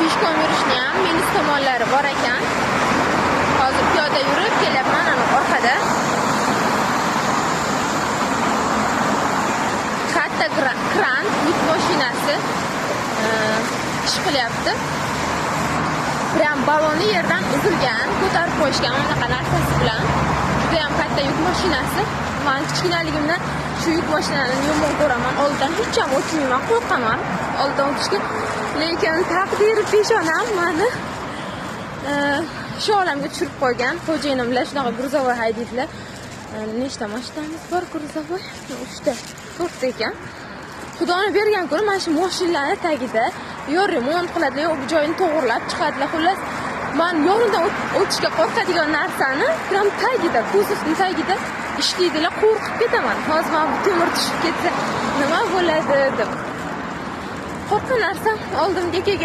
peshkom yurishni ham minus tomonlari bor ekan. Hozir piyoda yurib kelyapman ana orqada. Katta kran yuk mashinasi ish qilyapti. Prям baloni yerdan uzilgan, ko'tarib qo'yishgan unaqa narsasi bilan. Juda ham katta yuk mashinasi. Men kichkinaligimdan shu yuk mashinalarini yomon ko'raman. Olddan hech ham o'tmayman, qo'rqaman olddan o'tishga. Lekin taqdiri peshonam meni shu olamga tushirib qo'ygan. Xo'jayinim bilan shunaqa gruzovoy haydaydilar. Nechta mashinamiz bor gruzovoy? 3 ta, 4 ta ekan. Xudoni bergan kuni mana shu mashinalarning tagida yo remont qiladilar, yo bu joyini to'g'rilab chiqadilar. Xullas, men yonidan o'tishga qo'rqadigan narsani prям tagida, kuzovning tagida ishlaydilar, qo'rqib ketaman. Hozir men bu temir tushib ketsa nima bo'ladi deb. Qo'rqqan narsam oldimga kelgan.